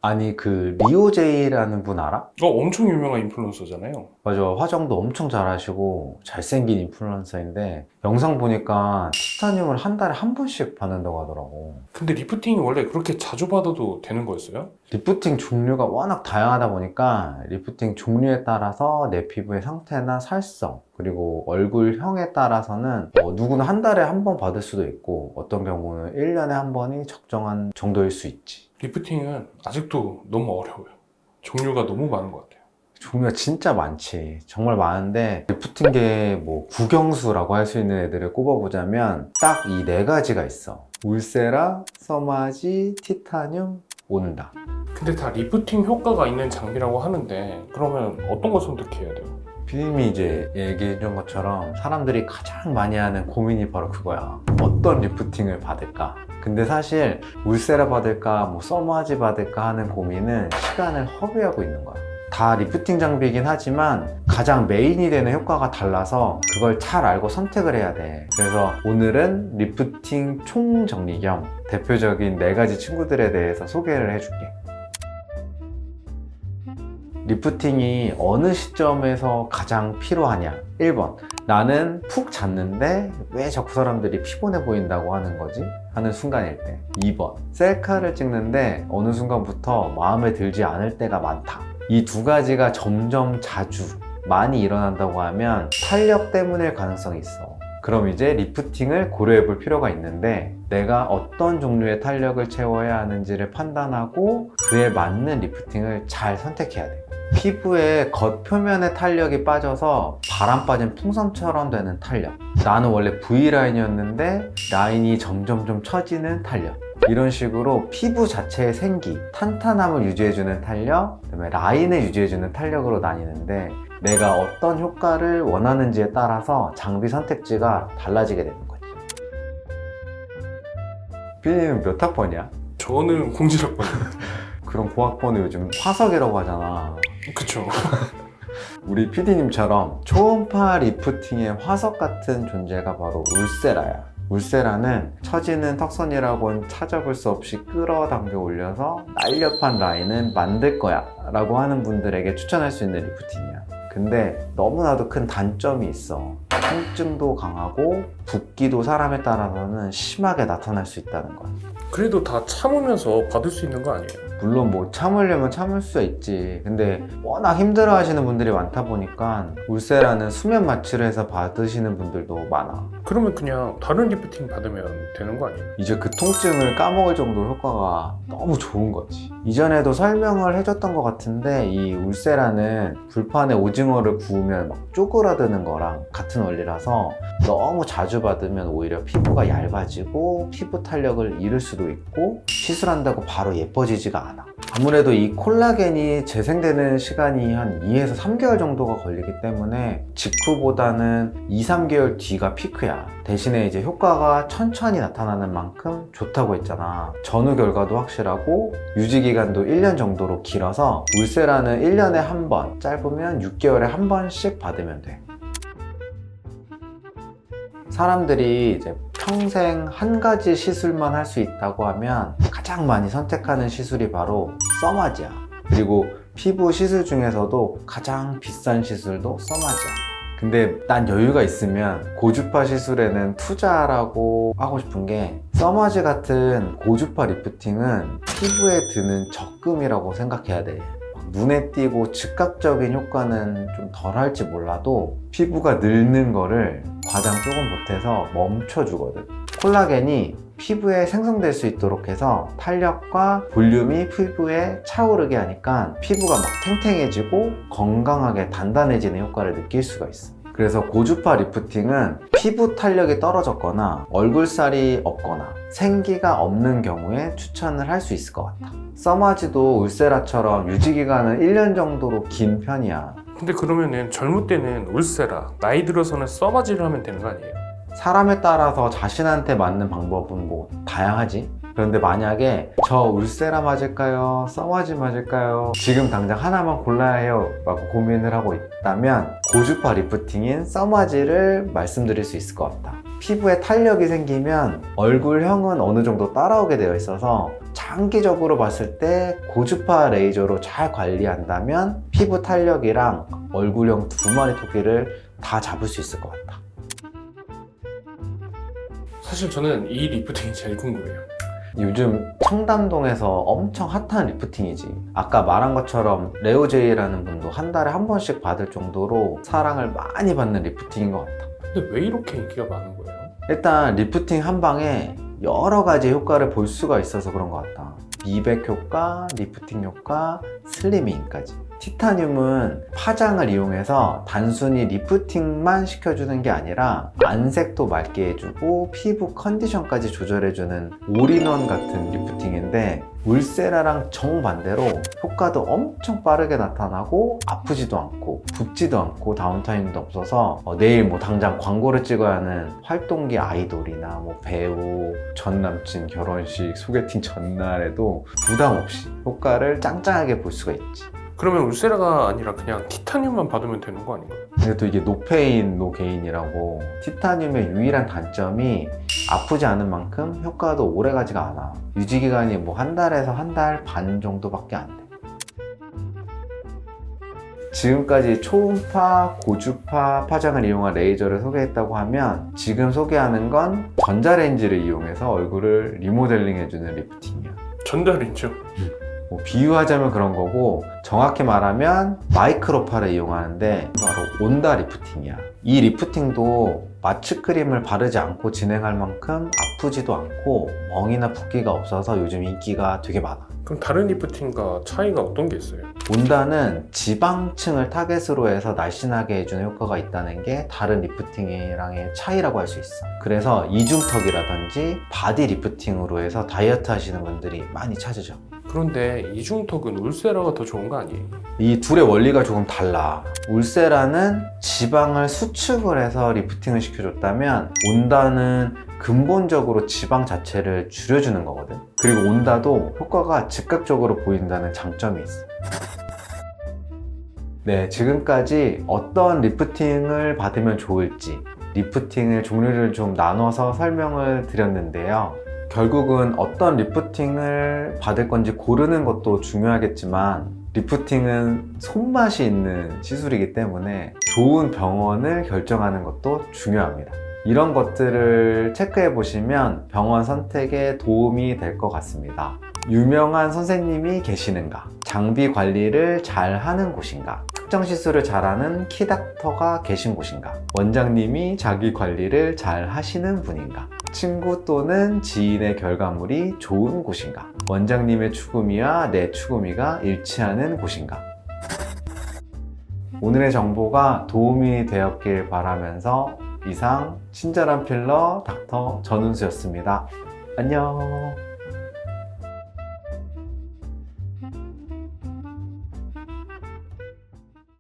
아니 그 리오제이라는 분 알아? 엄청 유명한 인플루언서잖아요. 맞아, 화장도 엄청 잘하시고 잘생긴 인플루언서인데 영상 보니까 티타늄을 한 달에 한 번씩 받는다고 하더라고. 근데 리프팅이 원래 그렇게 자주 받아도 되는 거였어요? 리프팅 종류가 워낙 다양하다 보니까 리프팅 종류에 따라서 내 피부의 상태나 살성 그리고 얼굴형에 따라서는 누구는 한 달에 한 번 받을 수도 있고 어떤 경우는 1년에 한 번이 적정한 정도일 수 있지. 리프팅은 아직도 너무 어려워요. 종류가 너무 많은 것 같아요. 종류가 진짜 많지. 정말 많은데 리프팅계 뭐 국영수라고 할 수 있는 애들을 꼽아보자면 딱 이 네 가지가 있어. 울세라, 써마지, 티타늄, 온다. 근데 다 리프팅 효과가 있는 장비라고 하는데 그러면 어떤 거 선택해야 돼요? 피디님이 이제 얘기해 준 것처럼 사람들이 가장 많이 하는 고민이 바로 그거야. 어떤 리프팅을 받을까? 근데 사실 울세라 받을까, 뭐 써마지 받을까 하는 고민은 시간을 허비하고 있는 거야. 다 리프팅 장비이긴 하지만 가장 메인이 되는 효과가 달라서 그걸 잘 알고 선택을 해야 돼. 그래서 오늘은 리프팅 총정리 겸 대표적인 네 가지 친구들에 대해서 소개를 해줄게. 리프팅이 어느 시점에서 가장 필요하냐? 1번, 나는 푹 잤는데 왜 자꾸 사람들이 피곤해 보인다고 하는 거지? 하는 순간일 때. 2번, 셀카를 찍는데 어느 순간부터 마음에 들지 않을 때가 많다. 이 두 가지가 점점 자주 많이 일어난다고 하면 탄력 때문일 가능성이 있어. 그럼 이제 리프팅을 고려해 볼 필요가 있는데 내가 어떤 종류의 탄력을 채워야 하는지를 판단하고 그에 맞는 리프팅을 잘 선택해야 돼. 피부의 겉표면의 탄력이 빠져서 바람 빠진 풍선처럼 되는 탄력. 나는 원래 V라인이었는데 라인이 점점 좀 처지는 탄력. 이런 식으로 피부 자체의 생기, 탄탄함을 유지해주는 탄력, 그다음에 라인을 유지해주는 탄력으로 나뉘는데 내가 어떤 효과를 원하는지에 따라서 장비 선택지가 달라지게 되는 거지. 피디님은 몇 학번이야? 저는 공지학번이에요. 그런 고학번을 요즘 화석이라고 하잖아. 그쵸. 우리 PD님처럼 초음파 리프팅의 화석 같은 존재가 바로 울세라야. 울세라는 처지는 턱선이라고는 찾아볼 수 없이 끌어당겨 올려서 날렵한 라인은 만들 거야 라고 하는 분들에게 추천할 수 있는 리프팅이야. 근데 너무나도 큰 단점이 있어. 통증도 강하고 붓기도 사람에 따라서는 심하게 나타날 수 있다는 거야. 그래도 다 참으면서 받을 수 있는 거 아니에요? 물론 뭐 참으려면 참을 수 있지. 근데 워낙 힘들어 하시는 분들이 많다 보니까 울세라는 수면 마취를 해서 받으시는 분들도 많아. 그러면 그냥 다른 리프팅 받으면 되는 거 아니에요? 이제 그 통증을 까먹을 정도로 효과가 너무 좋은 거지. 이전에도 설명을 해줬던 것 같은데 이 울세라는 불판에 오징어를 구우면 막 쪼그라드는 거랑 같은 원리라서 너무 자주 받으면 오히려 피부가 얇아지고 피부 탄력을 잃을 수도 있고 시술한다고 바로 예뻐지지가 않아. 아무래도 이 콜라겐이 재생되는 시간이 한 2에서 3개월 정도가 걸리기 때문에 직후보다는 2, 3개월 뒤가 피크야. 대신에 이제 효과가 천천히 나타나는 만큼 좋다고 했잖아. 전후 결과도 확실하고 유지 기간도 1년 정도로 길어서 울세라는 1년에 한 번, 짧으면 6개월에 한 번씩 받으면 돼. 사람들이 이제 평생 한 가지 시술만 할 수 있다고 하면 가장 많이 선택하는 시술이 바로 써마지야. 그리고 피부 시술 중에서도 가장 비싼 시술도 써마지야. 근데 난 여유가 있으면 고주파 시술에는 투자라고 하고 싶은 게 써마지 같은 고주파 리프팅은 피부에 드는 적금이라고 생각해야 돼. 눈에 띄고 즉각적인 효과는 좀 덜 할지 몰라도 피부가 늙는 거를 과장 조금 보태서 멈춰주거든. 콜라겐이 피부에 생성될 수 있도록 해서 탄력과 볼륨이 피부에 차오르게 하니까 피부가 막 탱탱해지고 건강하게 단단해지는 효과를 느낄 수가 있어. 그래서 고주파 리프팅은 피부 탄력이 떨어졌거나 얼굴살이 없거나 생기가 없는 경우에 추천을 할 수 있을 것 같아. 써마지도 울세라처럼 유지기간은 1년 정도로 긴 편이야. 근데 그러면은 젊을 때는 울세라, 나이 들어서는 써마지를 하면 되는 거 아니에요? 사람에 따라서 자신한테 맞는 방법은 뭐 다양하지. 그런데 만약에 저 울세라 맞을까요? 써마지 맞을까요? 지금 당장 하나만 골라야 해요 라고 고민을 하고 있다면 고주파 리프팅인 써마지를 말씀드릴 수 있을 것 같다. 피부에 탄력이 생기면 얼굴형은 어느 정도 따라오게 되어 있어서 장기적으로 봤을 때 고주파 레이저로 잘 관리한다면 피부 탄력이랑 얼굴형 두 마리 토끼를 다 잡을 수 있을 것 같다. 사실 저는 이 리프팅이 제일 궁금해요. 요즘 청담동에서 엄청 핫한 리프팅이지. 아까 말한 것처럼 레오제이라는 분도 한 달에 한 번씩 받을 정도로 사랑을 많이 받는 리프팅인 것 같다. 근데 왜 이렇게 인기가 많은 거예요? 일단 리프팅 한 방에 여러 가지 효과를 볼 수가 있어서 그런 것 같다. 미백 효과, 리프팅 효과, 슬리밍까지. 티타늄은 파장을 이용해서 단순히 리프팅만 시켜주는 게 아니라 안색도 맑게 해주고 피부 컨디션까지 조절해주는 올인원 같은 리프팅인데 울세라랑 정반대로 효과도 엄청 빠르게 나타나고 아프지도 않고 붓지도 않고 다운타임도 없어서 내일 뭐 당장 광고를 찍어야 하는 활동기 아이돌이나 뭐 배우, 전 남친 결혼식, 소개팅 전날에도 부담 없이 효과를 짱짱하게 볼 수가 있지. 그러면 울세라가 아니라 그냥 티타늄만 받으면 되는 거 아닌가요? 근데 또 이게 노페인, 노게인이라고 티타늄의 유일한 단점이 아프지 않은 만큼 효과도 오래 가지가 않아. 유지기간이 뭐 한 달에서 한 달 반 정도밖에 안 돼. 지금까지 초음파, 고주파 파장을 이용한 레이저를 소개했다고 하면 지금 소개하는 건 전자레인지를 이용해서 얼굴을 리모델링 해주는 리프팅이야. 전자레인지요? 뭐 비유하자면 그런 거고 정확히 말하면 마이크로파를 이용하는데 바로 온다 리프팅이야. 이 리프팅도 마취크림을 바르지 않고 진행할 만큼 아프지도 않고 멍이나 붓기가 없어서 요즘 인기가 되게 많아. 그럼 다른 리프팅과 차이가 어떤 게 있어요? 온다는 지방층을 타겟으로 해서 날씬하게 해주는 효과가 있다는 게 다른 리프팅이랑의 차이라고 할 수 있어. 그래서 이중턱이라든지 바디 리프팅으로 해서 다이어트 하시는 분들이 많이 찾으죠. 그런데 이중턱은 울세라가 더 좋은 거 아니에요? 이 둘의 원리가 조금 달라. 울세라는 지방을 수축을 해서 리프팅을 시켜줬다면 온다는 근본적으로 지방 자체를 줄여주는 거거든. 그리고 온다도 효과가 즉각적으로 보인다는 장점이 있어. 네, 지금까지 어떤 리프팅을 받으면 좋을지 리프팅의 종류를 좀 나눠서 설명을 드렸는데요. 결국은 어떤 리프팅을 받을 건지 고르는 것도 중요하겠지만 리프팅은 손맛이 있는 시술이기 때문에 좋은 병원을 결정하는 것도 중요합니다. 이런 것들을 체크해 보시면 병원 선택에 도움이 될 것 같습니다. 유명한 선생님이 계시는가? 장비 관리를 잘 하는 곳인가? 특정 시술을 잘하는 키닥터가 계신 곳인가? 원장님이 자기 관리를 잘 하시는 분인가? 친구 또는 지인의 결과물이 좋은 곳인가? 원장님의 추구미와 내 추구미가 일치하는 곳인가? 오늘의 정보가 도움이 되었길 바라면서 이상 친절한 필러 닥터 전은수였습니다. 안녕.